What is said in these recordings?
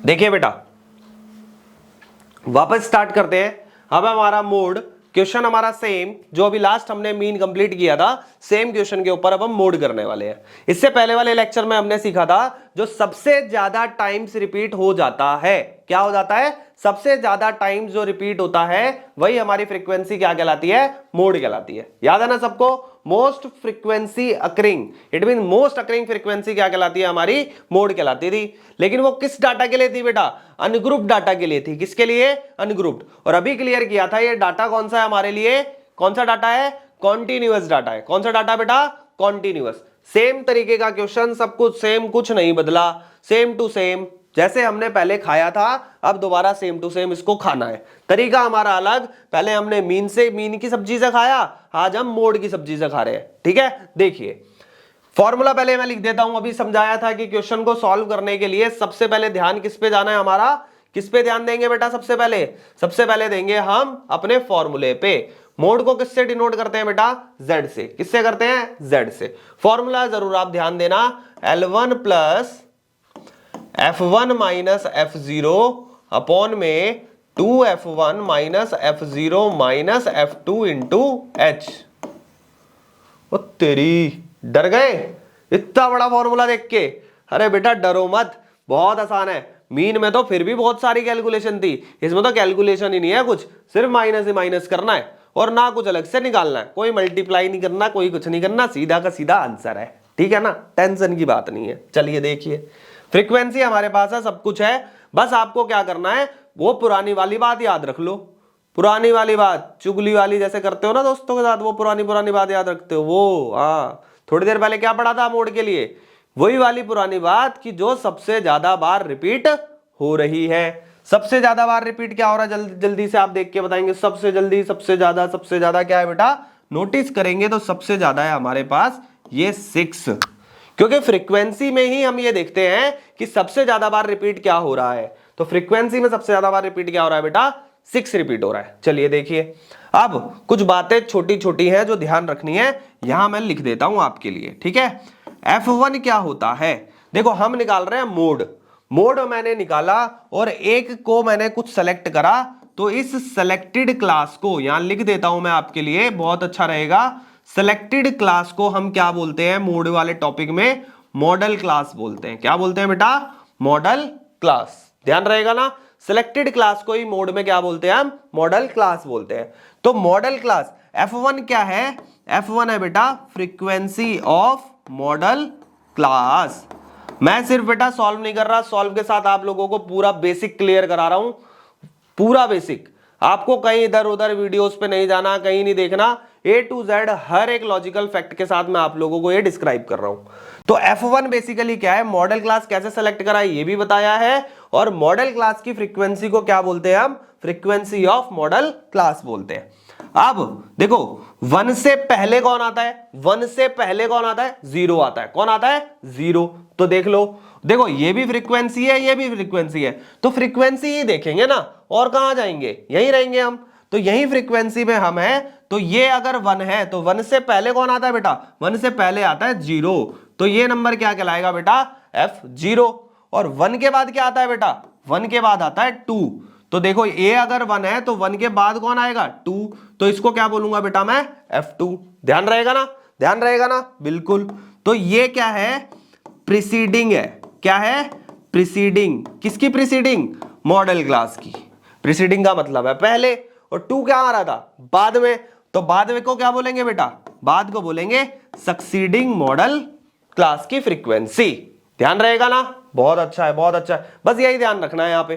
देखिए बेटा, वापस स्टार्ट करते हैं। अब हमारा मोड क्वेश्चन हमारा सेम, जो अभी लास्ट हमने मीन कंप्लीट किया था, सेम क्वेश्चन के ऊपर अब हम मोड करने वाले हैं। इससे पहले वाले लेक्चर में हमने सीखा था जो सबसे ज्यादा टाइम्स रिपीट हो जाता है, क्या हो जाता है, सबसे ज्यादा टाइम्स जो रिपीट होता है वही हमारी फ्रीक्वेंसी क्या कहलाती है, मोड कहलाती है। याद है ना सबको, most frequency occurring, it mean most occurring frequency क्या कहलाती है, हमारी मोड कहलाती थी। लेकिन वो किस डाटा के लिए थी बेटा, अनग्रुप्ड डाटा के लिए थी। किसके लिए, अनग्रुप्ड। और अभी क्लियर किया था ये डाटा कौन सा है हमारे लिए, कौन सा डाटा है, कॉन्टिन्यूअस डाटा है। कौन सा डाटा बेटा, कॉन्टिन्यूअस। सेम तरीके का क्वेश्चन, सब कुछ सेम, कुछ नहीं बदला, सेम टू सेम। जैसे हमने पहले खाया था अब दोबारा सेम टू सेम इसको खाना है। तरीका हमारा अलग, पहले हमने मीन की सब्जी से खाया, आज हम मोड की सब्जी से खा रहे हैं। ठीक है, देखिए फॉर्मूला पहले मैं लिख देता हूं। अभी समझाया था कि क्वेश्चन को सॉल्व करने के लिए सबसे पहले ध्यान किस पे जाना है हमारा, किस पे ध्यान देंगे बेटा, सबसे पहले देंगे हम अपने फॉर्मूले पे। मोड को किससे डिनोट करते हैं बेटा, Z से। किससे करते हैं, Z से। फॉर्मूला जरूर आप ध्यान देना, L1 plus F1 minus F0 upon में 2F1 minus F0 minus F2 into H। ओ तेरी, डर गए इतना बड़ा फॉर्मूला देख के? अरे बेटा डरो मत, बहुत आसान है। मीन में तो फिर भी बहुत सारी कैलकुलेशन थी, इसमें तो कैलकुलेशन ही नहीं है कुछ, सिर्फ माइनस ही माइनस करना है और ना कुछ अलग से निकालना है। कोई मल्टीप्लाई नहीं करना, कोई कुछ नहीं करना, सीधा का सीधा आंसर है। ठीक है ना, टेंशन की बात नहीं है। चलिए देखिए, फ्रीक्वेंसी हमारे पास है, सब कुछ है, बस आपको क्या करना है, वो पुरानी वाली बात याद रख लो। पुरानी वाली बात, चुगली वाली जैसे करते हो ना दोस्तों के साथ, वो पुरानी बात याद रखते हो वो। हाँ, थोड़ी देर पहले क्या पढ़ा था मोड के लिए, वही वाली पुरानी बात कि जो सबसे ज्यादा बार रिपीट हो रही है। सबसे ज्यादा बार रिपीट क्या हो रहा है, जल्दी जल्दी से आप देख के बताएंगे। सबसे जल्दी, सबसे ज्यादा क्या है बेटा, नोटिस करेंगे तो सबसे ज्यादा है हमारे पास ये 6, क्योंकि फ्रीक्वेंसी में ही हम ये देखते हैं कि सबसे ज्यादा बार रिपीट क्या हो रहा है। तो फ्रीक्वेंसी में सबसे ज्यादा बार रिपीट क्या हो रहा है बेटा, 6 रिपीट हो रहा है। चलिए देखिए, अब कुछ बातें छोटी छोटी हैं जो ध्यान रखनी है, यहां मैं लिख देता हूं आपके लिए। ठीक है, F1 क्या होता है, देखो हम निकाल रहे हैं मोड मैंने निकाला और एक को मैंने कुछ सेलेक्ट करा, तो इस सेलेक्टेड क्लास को यहां लिख देता हूं मैं आपके लिए, बहुत अच्छा रहेगा। सेलेक्टेड क्लास को हम क्या बोलते हैं, मोड वाले टॉपिक में मॉडल क्लास बोलते हैं। क्या बोलते हैं बेटा, मॉडल क्लास। ध्यान रहेगा ना, सिलेक्टेड क्लास को ही मोड में क्या बोलते हैं हम, मॉडल क्लास बोलते हैं। तो मॉडल क्लास F1 क्या है, F1 है बेटा फ्रीक्वेंसी ऑफ मॉडल क्लास। मैं सिर्फ बेटा सॉल्व नहीं कर रहा, सॉल्व के साथ आप लोगों को पूरा बेसिक क्लियर करा रहा हूं, पूरा बेसिक। आपको कहीं इधर उधर वीडियोस पे नहीं जाना, कहीं नहीं देखना, A to Z हर एक लॉजिकल फैक्ट के साथ मैं आप लोगों को ये डिस्क्राइब कर रहा हूं। तो F1 बेसिकली क्या है, मॉडल क्लास कैसे सेलेक्ट करा ये भी बताया है, और मॉडल क्लास की फ्रीक्वेंसी को क्या बोलते हैं हम, फ्रीक्वेंसी ऑफ मॉडल क्लास बोलते हैं। अब देखो 1 से पहले कौन आता है, 1 से पहले कौन आता है, 0 आता है। कौन आता है, 0। तो देख लो, देखो ये भी फ्रीक्वेंसी है, ये भी फ्रीक्वेंसी है, तो फ्रीक्वेंसी ही देखेंगे ना, और कहां जाएंगे, यहीं रहेंगे हम। तो यही फ्रीक्वेंसी में हम हैं, तो ये अगर 1 है तो 1 से पहले कौन आता है बेटा, 1 से पहले आता है 0, तो ये नंबर क्या कहलाएगा बेटा, F0। और 1 के बाद क्या आता है बेटा, 1 के बाद आता है 2। तो देखो A अगर 1 है तो 1 के बाद कौन आएगा, 2, तो इसको क्या बोलूंगा बेटा मैं, F2। ध्यान रहेगा ना, ध्यान रहेगा ना, बिल्कुल। तो ये क्या है, प्रीसीडिंग है। क्या है, प्रीसीडिंग। किसकी प्रीसीडिंग, मॉडल क्लास की। प्रीसीडिंग का मतलब है पहले, और 2 क्या आ रहा था, बाद में। तो बाद में को क्या बोलेंगे बेटा, बाद को बोलेंगे सक्सीडिंग मॉडल क्लास की फ्रीक्वेंसी। ध्यान रहेगा ना, बहुत अच्छा है, बहुत अच्छा है। बस यही ध्यान रखना है, यहां पे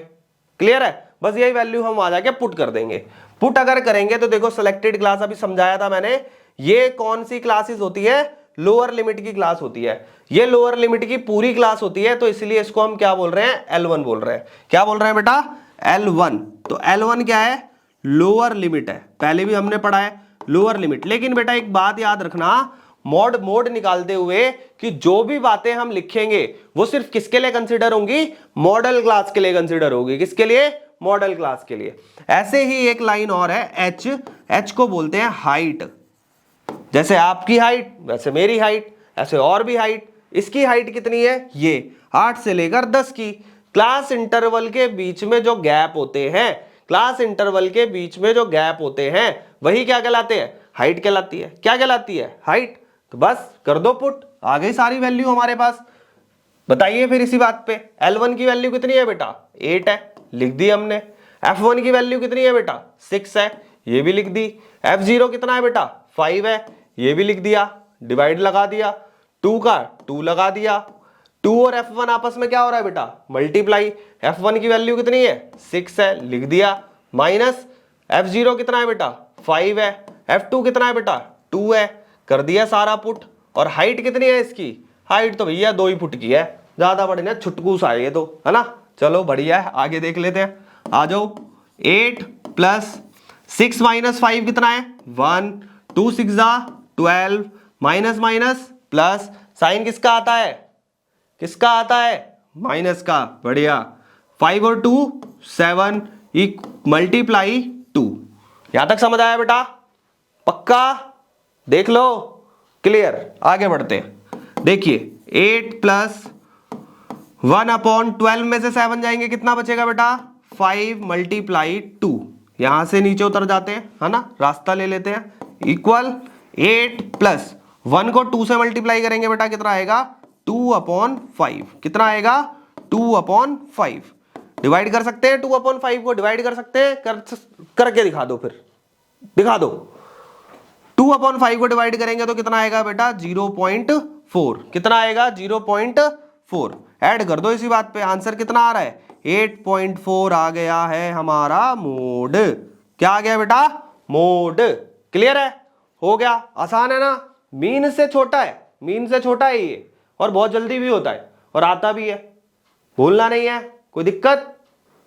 क्लियर है, बस यही वैल्यू हम आ जाके पुट कर देंगे। पुट अगर करेंगे तो देखो सिलेक्टेड क्लास अभी समझाया था मैंने, ये कौन सी क्लासेस होती है, लोअर लिमिट की क्लास होती है। ये लोअर लिमिट की पूरी क्लास होती है, तो इसलिए इसको हम क्या बोल रहे हैं, L1 बोल रहे हैं। क्या बोल रहे हैं बेटा, L1। तो L1 क्या है, लोअर लिमिट है, पहले भी हमने पढ़ा है लोअर लिमिट। लेकिन बेटा एक बात याद रखना, मोड निकालते हुए कि जो भी बातें हम लिखेंगे वो सिर्फ किसके लिए कंसीडर होंगी, मॉडल क्लास के लिए कंसीडर होगी। किसके लिए, मॉडल क्लास के लिए। ऐसे ही एक लाइन और है H को बोलते हैं हाइट। जैसे आपकी हाइट वैसे मेरी हाइट, ऐसे और भी हाइट। इसकी हाइट कितनी है, ये 8 से लेकर 10 की। क्लास इंटरवल के बीच में जो गैप होते हैं, क्लास इंटरवल के बीच में जो गैप होते हैं वही क्या कहलाते हैं, हाइट कहलाती है। क्या कहलाती है, हाइट। तो बस कर दो पुट, आ गई सारी वैल्यू हमारे पास। बताइए फिर इसी बात पे, L1 की वैल्यू कितनी है बेटा, 8 है, लिख दी हमने। F1 की वैल्यू कितनी है बेटा, 6 है, ये भी लिख दी। F0 कितना है बेटा, 5 है, ये भी लिख दिया। डिवाइड लगा दिया, 2 का 2 लगा दिया। 2 और F1 आपस में क्या हो रहा है बेटा, मल्टीप्लाई। F1 की वैल्यू कितनी है, 6 है, लिख दिया। माइनस F0 कितना है बेटा, 5 है। F2 कितना है बेटा, 2 है, कर दिया सारा पुट। और हाइट कितनी है इसकी, हाइट तो भैया 2 ही फुट की है, ज्यादा बड़ी ना, छुटकूस आएगी तो, है ना। चलो बढ़िया है, आगे देख लेते हैं, आ जाओ। 8 प्लस 6 माइनस 5 कितना है, 1। 2 6 12, माइनस माइनस प्लस, साइन किसका आता है, किसका आता है, माइनस का। बढ़िया, 5 और 2 7, मल्टीप्लाई 2। यहां तक समझ आया बेटा, पक्का, देख लो, क्लियर। आगे बढ़ते हैं, देखिए 8 प्लस 1/12 में से 7 जाएंगे, कितना बचेगा बेटा, 5 मल्टीप्लाई 2। यहां से नीचे उतर जाते हैं, है ना, रास्ता ले लेते हैं, इक्वल 8 प्लस 1 को 2 से मल्टीप्लाई करेंगे बेटा, कितना आएगा, 2/5। कितना आएगा, 2/5। डिवाइड कर सकते हैं, 2/5 को डिवाइड कर सकते हैं, करके दिखा दो, फिर दिखा दो। 2/5 को डिवाइड करेंगे तो कितना आएगा बेटा, 0.4। कितना आएगा, 0.4। ऐड कर दो इसी बात पे, आंसर कितना आ रहा है, 8.4 आ गया है हमारा मोड। क्या आ गया बेटा, मोड। क्लियर है, हो गया, आसान है ना। मीन से छोटा है, मीन से छोटा है ये, और बहुत जल्दी भी होता है और आता भी है, भूलना नहीं है। कोई दिक्कत,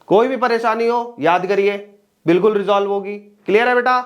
कोई भी परेशानी हो, याद करिए, बिल्कुल रिजॉल्व होगी। क्लियर है बेटा।